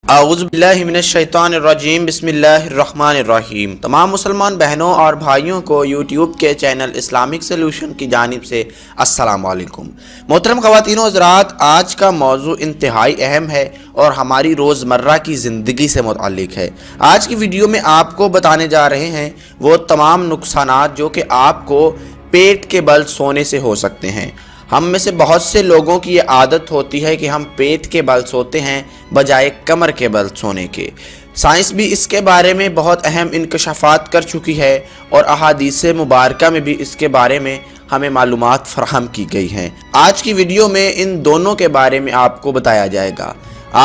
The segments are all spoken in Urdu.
اعوذ باللہ من الشیطان الرجیم بسم اللہ الرحمن الرحیم۔ تمام مسلمان بہنوں اور بھائیوں کو یوٹیوب کے چینل اسلامک سلوشن کی جانب سے السلام علیکم۔ محترم خواتین و حضرات، آج کا موضوع انتہائی اہم ہے اور ہماری روزمرہ کی زندگی سے متعلق ہے۔ آج کی ویڈیو میں آپ کو بتانے جا رہے ہیں وہ تمام نقصانات جو کہ آپ کو پیٹ کے بل سونے سے ہو سکتے ہیں۔ ہم میں سے بہت سے لوگوں کی یہ عادت ہوتی ہے کہ ہم پیٹ کے بل سوتے ہیں بجائے کمر کے بل سونے کے۔ سائنس بھی اس کے بارے میں بہت اہم انکشافات کر چکی ہے اور احادیث مبارکہ میں بھی اس کے بارے میں ہمیں معلومات فراہم کی گئی ہیں۔ آج کی ویڈیو میں ان دونوں کے بارے میں آپ کو بتایا جائے گا۔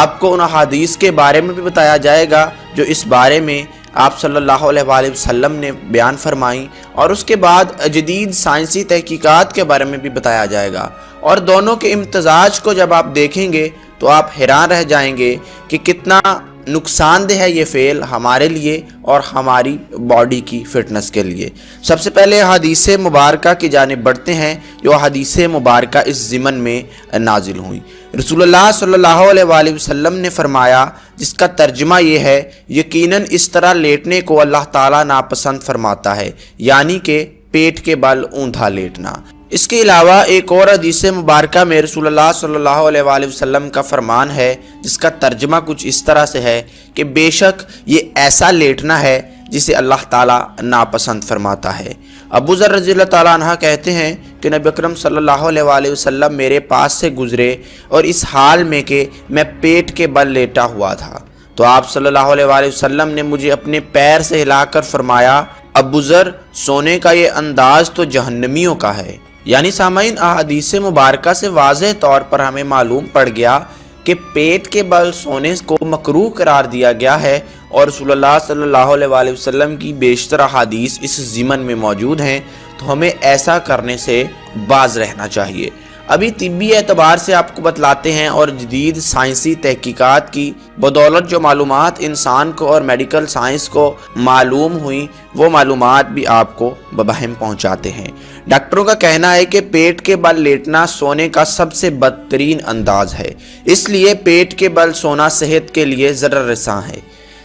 آپ کو ان احادیث کے بارے میں بھی بتایا جائے گا جو اس بارے میں آپ صلی اللہ علیہ وآلہ وسلم نے بیان فرمائی، اور اس کے بعد جدید سائنسی تحقیقات کے بارے میں بھی بتایا جائے گا۔ اور دونوں کے امتزاج کو جب آپ دیکھیں گے تو آپ حیران رہ جائیں گے کہ کتنا نقصان دہ ہے یہ فعل ہمارے لیے اور ہماری باڈی کی فٹنس کے لیے۔ سب سے پہلے حدیث مبارکہ کی جانب بڑھتے ہیں جو حدیث مبارکہ اس ضمن میں نازل ہوئی۔ رسول اللہ صلی اللہ علیہ وآلہ وسلم نے فرمایا، جس کا ترجمہ یہ ہے، یقیناً اس طرح لیٹنے کو اللہ تعالیٰ ناپسند فرماتا ہے، یعنی کہ پیٹ کے بل اوندا لیٹنا۔ اس کے علاوہ ایک اور حدیث مبارکہ میں رسول اللہ صلی اللہ علیہ وآلہ وسلم کا فرمان ہے جس کا ترجمہ کچھ اس طرح سے ہے کہ بے شک یہ ایسا لیٹنا ہے جسے اللہ تعالیٰ ناپسند فرماتا ہے۔ ابو ذر رضی اللہ تعالیٰ عنہ کہتے ہیں کہ نبی اکرم صلی اللہ علیہ وآلہ وسلم میرے پاس سے گزرے اور اس حال میں کہ میں پیٹ کے بل لیٹا ہوا تھا، تو آپ صلی اللہ علیہ وآلہ وسلم نے مجھے اپنے پیر سے ہلا کر فرمایا، ابو ذر، سونے کا یہ انداز تو جہنمیوں کا ہے۔ یعنی سامعین، احادیث مبارکہ سے واضح طور پر ہمیں معلوم پڑ گیا کہ پیٹ کے بل سونے کو مکروہ قرار دیا گیا ہے، اور رسول اللہ صلی اللہ علیہ وآلہ وسلم کی بیشتر احادیث اس ضمن میں موجود ہیں، تو ہمیں ایسا کرنے سے باز رہنا چاہیے۔ ابھی طبی اعتبار سے آپ کو بتلاتے ہیں اور جدید سائنسی تحقیقات کی بدولت جو معلومات انسان کو اور میڈیکل سائنس کو معلوم ہوئی، وہ معلومات بھی آپ کو ببہم پہنچاتے ہیں۔ ڈاکٹروں کا کہنا ہے کہ پیٹ کے بل لیٹنا سونے کا سب سے بدترین انداز ہے، اس لیے پیٹ کے بل سونا صحت کے لیے ضرر رساں ہے۔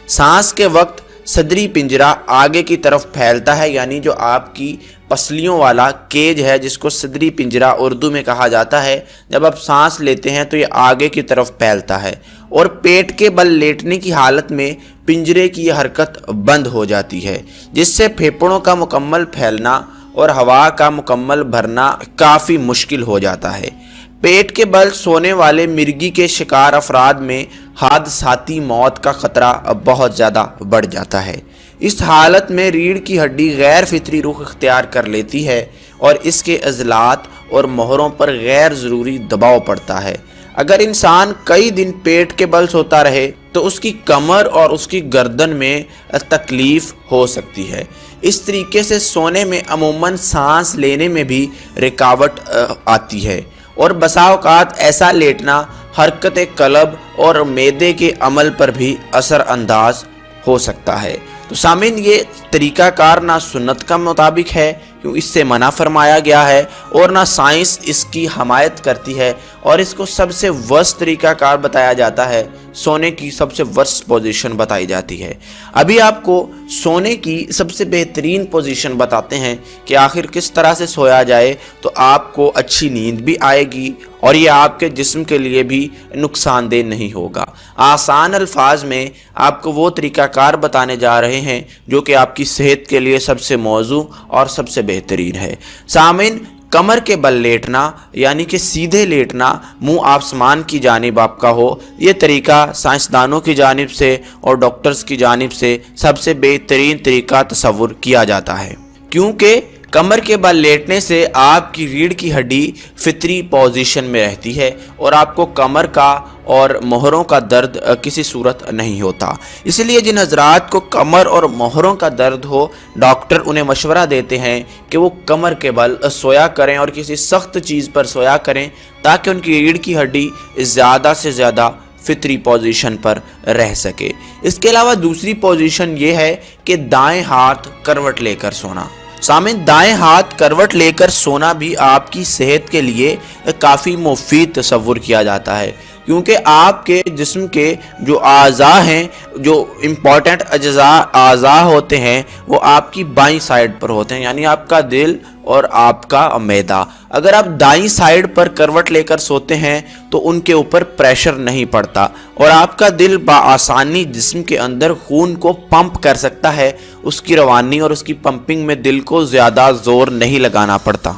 سانس کے وقت صدری پنجرہ آگے کی طرف پھیلتا ہے، یعنی جو آپ کی پسلیوں والا کیج ہے جس کو صدری پنجرہ اردو میں کہا جاتا ہے، جب آپ سانس لیتے ہیں تو یہ آگے کی طرف پھیلتا ہے، اور پیٹ کے بل لیٹنے کی حالت میں پنجرے کی یہ حرکت بند ہو جاتی ہے، جس سے پھیپھڑوں کا مکمل پھیلنا اور ہوا کا مکمل بھرنا کافی مشکل ہو جاتا ہے۔ پیٹ کے بل سونے والے مرگی کے شکار افراد میں حادثاتی موت کا خطرہ بہت زیادہ بڑھ جاتا ہے۔ اس حالت میں ریڑھ کی ہڈی غیر فطری رخ اختیار کر لیتی ہے اور اس کے عضلات اور موہروں پر غیر ضروری دباؤ پڑتا ہے۔ اگر انسان کئی دن پیٹ کے بل سوتا رہے تو اس کی کمر اور اس کی گردن میں تکلیف ہو سکتی ہے۔ اس طریقے سے سونے میں عموماً سانس لینے میں بھی رکاوٹ آتی ہے، اور بسا اوقات ایسا لیٹنا حرکت قلب اور معدے کے عمل پر بھی اثر انداز ہو سکتا ہے۔ تو سامعین، یہ طریقہ کار نہ سنت کا مطابق ہے، کیوں اس سے منع فرمایا گیا ہے، اور نہ سائنس اس کی حمایت کرتی ہے، اور اس کو سب سے ورسٹ طریقہ کار بتایا جاتا ہے، سونے کی سب سے ورسٹ پوزیشن بتائی جاتی ہے۔ ابھی آپ کو سونے کی سب سے بہترین پوزیشن بتاتے ہیں کہ آخر کس طرح سے سویا جائے تو آپ کو اچھی نیند بھی آئے گی اور یہ آپ کے جسم کے لیے بھی نقصان دہ نہیں ہوگا۔ آسان الفاظ میں آپ کو وہ طریقہ کار بتانے جا رہے ہیں جو کہ آپ کی صحت کے لیے سب سے موزوں اور سب سے بہترین ہے۔ سامعین، کمر کے بل لیٹنا یعنی کہ سیدھے لیٹنا، منہ آسمان کی جانب آپ کا ہو، یہ طریقہ سائنسدانوں کی جانب سے اور ڈاکٹرز کی جانب سے سب سے بہترین طریقہ تصور کیا جاتا ہے، کیونکہ کمر کے بل لیٹنے سے آپ کی ریڑھ کی ہڈی فطری پوزیشن میں رہتی ہے اور آپ کو کمر کا اور موہروں کا درد کسی صورت نہیں ہوتا۔ اس لیے جن حضرات کو کمر اور موہروں کا درد ہو، ڈاکٹر انہیں مشورہ دیتے ہیں کہ وہ کمر کے بل سویا کریں اور کسی سخت چیز پر سویا کریں تاکہ ان کی ریڑھ کی ہڈی زیادہ سے زیادہ فطری پوزیشن پر رہ سکے۔ اس کے علاوہ دوسری پوزیشن یہ ہے کہ دائیں ہاتھ کروٹ لے کر سونا۔ سامعین، دائیں ہاتھ کروٹ لے کر سونا بھی آپ کی صحت کے لیے کافی مفید تصور کیا جاتا ہے، کیونکہ آپ کے جسم کے جو اعضاء ہیں، جو امپورٹنٹ اعضاء ہوتے ہیں، وہ آپ کی بائیں سائڈ پر ہوتے ہیں، یعنی آپ کا دل اور آپ کا معدہ۔ اگر آپ دائیں سائڈ پر کروٹ لے کر سوتے ہیں تو ان کے اوپر پریشر نہیں پڑتا اور آپ کا دل بآسانی جسم کے اندر خون کو پمپ کر سکتا ہے، اس کی روانی اور اس کی پمپنگ میں دل کو زیادہ زور نہیں لگانا پڑتا۔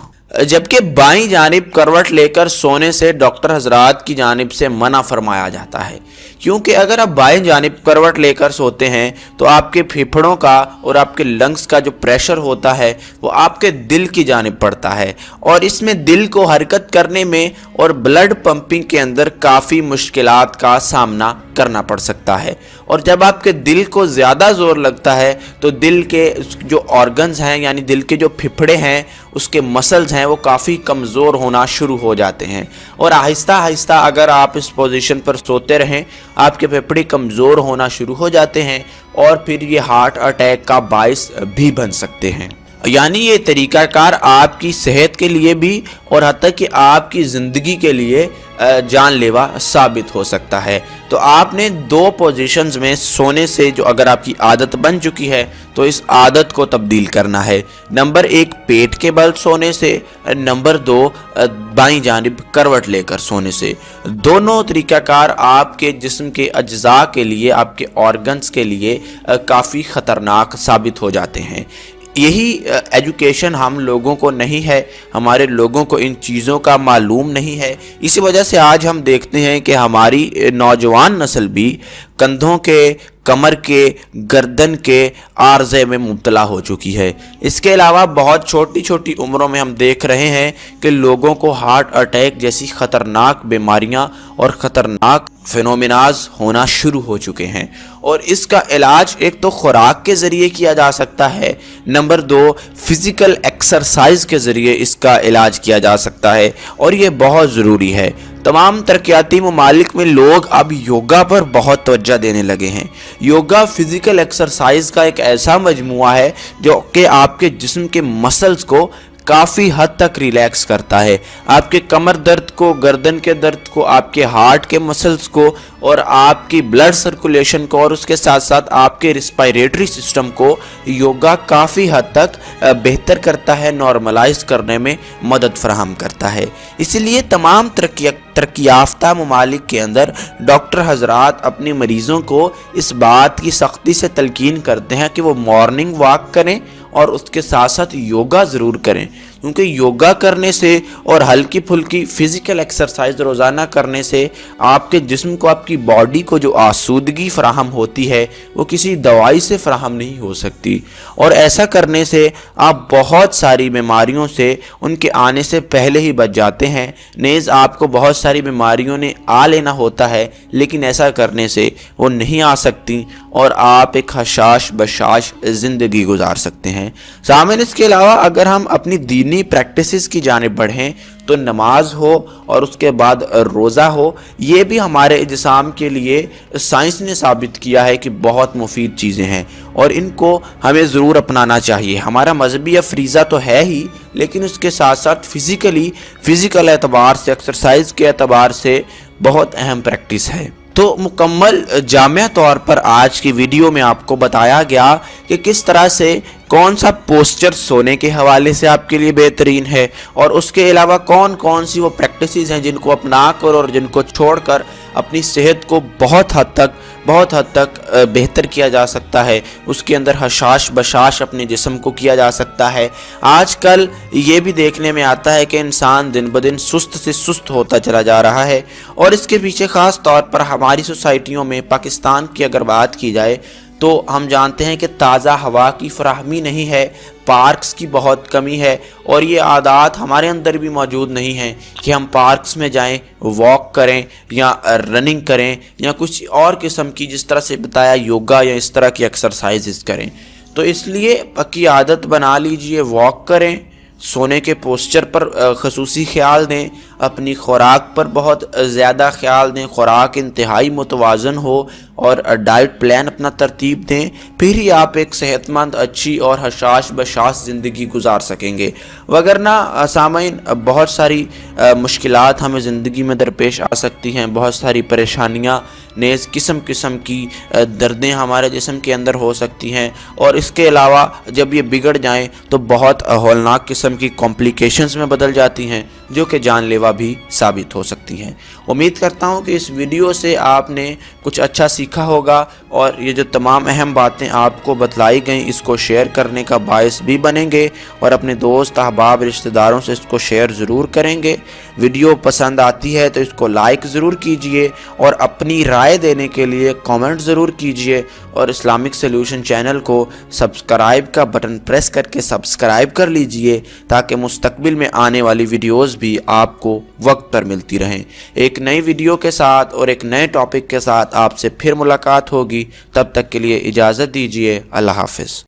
جبکہ بائیں جانب کروٹ لے کر سونے سے ڈاکٹر حضرات کی جانب سے منع فرمایا جاتا ہے، کیونکہ اگر آپ بائیں جانب کروٹ لے کر سوتے ہیں تو آپ کے پھیپھڑوں کا اور آپ کے لنگز کا جو پریشر ہوتا ہے وہ آپ کے دل کی جانب پڑتا ہے، اور اس میں دل کو حرکت کرنے میں اور بلڈ پمپنگ کے اندر کافی مشکلات کا سامنا کرنا پڑ سکتا ہے۔ اور جب آپ کے دل کو زیادہ زور لگتا ہے تو دل کے جو آرگنز ہیں، یعنی دل کے جو پھپھڑے ہیں، اس کے مسلز ہیں، وہ کافی کمزور ہونا شروع ہو جاتے ہیں، اور آہستہ آہستہ اگر آپ اس پوزیشن پر سوتے رہیں آپ کے پھپھڑے کمزور ہونا شروع ہو جاتے ہیں اور پھر یہ ہارٹ اٹیک کا باعث بھی بن سکتے ہیں۔ یعنی یہ طریقہ کار آپ کی صحت کے لیے بھی اور حتیٰ کہ آپ کی زندگی کے لیے جان لیوا ثابت ہو سکتا ہے۔ تو آپ نے دو پوزیشنز میں سونے سے جو اگر آپ کی عادت بن چکی ہے تو اس عادت کو تبدیل کرنا ہے۔ نمبر 1 پیٹ کے بل سونے سے، نمبر 2 بائیں جانب کروٹ لے کر سونے سے۔ دونوں طریقہ کار آپ کے جسم کے اجزاء کے لیے، آپ کے آرگنز کے لیے کافی خطرناک ثابت ہو جاتے ہیں۔ یہی ایجوکیشن ہم لوگوں کو نہیں ہے، ہمارے لوگوں کو ان چیزوں کا معلوم نہیں ہے، اسی وجہ سے آج ہم دیکھتے ہیں کہ ہماری نوجوان نسل بھی کندھوں کے، کمر کے، گردن کے عارضے میں مبتلا ہو چکی ہے۔ اس کے علاوہ بہت چھوٹی چھوٹی عمروں میں ہم دیکھ رہے ہیں کہ لوگوں کو ہارٹ اٹیک جیسی خطرناک بیماریاں اور خطرناک فینومیناز ہونا شروع ہو چکے ہیں، اور اس کا علاج ایک تو خوراک کے ذریعے کیا جا سکتا ہے، نمبر 2 فزیکل ایکسرسائز کے ذریعے اس کا علاج کیا جا سکتا ہے، اور یہ بہت ضروری ہے۔ تمام ترقیاتی ممالک میں لوگ اب یوگا پر بہت توجہ دینے لگے ہیں۔ یوگا فزیکل ایکسرسائز کا ایک ایسا مجموعہ ہے جو کہ آپ کے جسم کے مسلز کو کافی حد تک ریلیکس کرتا ہے، آپ کے کمر درد کو، گردن کے درد کو، آپ کے ہارٹ کے مسلز کو، اور آپ کی بلڈ سرکولیشن کو، اور اس کے ساتھ ساتھ آپ کے ریسپائریٹری سسٹم کو یوگا کافی حد تک بہتر کرتا ہے، نارملائز کرنے میں مدد فراہم کرتا ہے۔ اسی لیے تمام ترقی یافتہ ممالک کے اندر ڈاکٹر حضرات اپنے مریضوں کو اس بات کی سختی سے تلقین کرتے ہیں کہ وہ مارننگ واک کریں اور اس کے ساتھ ساتھ یوگا ضرور کریں، کیونکہ یوگا کرنے سے اور ہلکی پھلکی فزیکل ایکسرسائز روزانہ کرنے سے آپ کے جسم کو، آپ کی باڈی کو جو آسودگی فراہم ہوتی ہے وہ کسی دوائی سے فراہم نہیں ہو سکتی، اور ایسا کرنے سے آپ بہت ساری بیماریوں سے ان کے آنے سے پہلے ہی بچ جاتے ہیں۔ نیز آپ کو بہت ساری بیماریوں نے آ لینا ہوتا ہے لیکن ایسا کرنے سے وہ نہیں آ سکتی اور آپ ایک حشاش بشاش زندگی گزار سکتے ہیں۔ سامعین، اس کے علاوہ اگر ہم اپنی دینی پریکٹسز کی جانب بڑھیں تو نماز ہو اور اس کے بعد روزہ ہو، یہ بھی ہمارے جسم کے لیے سائنس نے ثابت کیا ہے کہ بہت مفید چیزیں ہیں اور ان کو ہمیں ضرور اپنانا چاہیے۔ ہمارا مذہبی فریضہ تو ہے ہی، لیکن اس کے ساتھ ساتھ فزیکل اعتبار سے، ایکسرسائز کے اعتبار سے بہت اہم پریکٹس ہے۔ تو مکمل جامع طور پر آج کی ویڈیو میں آپ کو بتایا گیا کہ کس طرح سے کون سا پوسچر سونے کے حوالے سے آپ کے لیے بہترین ہے، اور اس کے علاوہ کون سی وہ پریکٹسز ہیں جن کو اپنا کر اور جن کو چھوڑ کر اپنی صحت کو بہت حد تک بہتر کیا جا سکتا ہے۔ اس کے اندر حشاش بشاش اپنے جسم کو کیا جا سکتا ہے۔ آج کل یہ بھی دیکھنے میں آتا ہے کہ انسان دن بدن سست سے سست ہوتا چلا جا رہا ہے، اور اس کے پیچھے خاص طور پر ہماری سوسائٹیوں میں، پاکستان کی اگر بات کی جائے تو ہم جانتے ہیں کہ تازہ ہوا کی فراہمی نہیں ہے، پارکس کی بہت کمی ہے، اور یہ عادات ہمارے اندر بھی موجود نہیں ہیں کہ ہم پارکس میں جائیں، واک کریں یا رننگ کریں یا کچھ اور قسم کی، جس طرح سے بتایا، یوگا یا اس طرح کی ایکسرسائزز کریں۔ تو اس لیے پکی عادت بنا لیجئے، واک کریں، سونے کے پوسچر پر خصوصی خیال دیں، اپنی خوراک پر بہت زیادہ خیال دیں، خوراک انتہائی متوازن ہو اور ڈائٹ پلان اپنا ترتیب دیں، پھر ہی آپ ایک صحت مند، اچھی اور حشاش بشاش زندگی گزار سکیں گے۔ وگرنہ سامعین، بہت ساری مشکلات ہمیں زندگی میں درپیش آ سکتی ہیں، بہت ساری پریشانیاں، نیز قسم قسم کی دردیں ہمارے جسم کے اندر ہو سکتی ہیں، اور اس کے علاوہ جب یہ بگڑ جائیں تو بہت ہولناک قسم کی کمپلیکیشنز میں بدل جاتی ہیں، جو کہ جان لیوا بھی ثابت ہو سکتی ہیں۔ امید کرتا ہوں کہ اس ویڈیو سے آپ نے کچھ اچھا سیکھا ہوگا، اور یہ جو تمام اہم باتیں آپ کو بتلائی گئیں اس کو شیئر کرنے کا باعث بھی بنیں گے، اور اپنے دوست احباب رشتہ داروں سے اس کو شیئر ضرور کریں گے۔ ویڈیو پسند آتی ہے تو اس کو لائک ضرور کیجئے، اور اپنی رائے دینے کے لیے کامنٹ ضرور کیجئے، اور اسلامک سلیوشن چینل کو سبسکرائب کا بٹن پریس کر کے سبسکرائب کر لیجئے، تاکہ مستقبل میں آنے والی ویڈیوز بھی آپ کو وقت پر ملتی رہیں۔ ایک نئی ویڈیو کے ساتھ اور ایک نئے ٹاپک کے ساتھ آپ سے پھر ملاقات ہوگی، تب تک کے لیے اجازت دیجئے۔ اللہ حافظ۔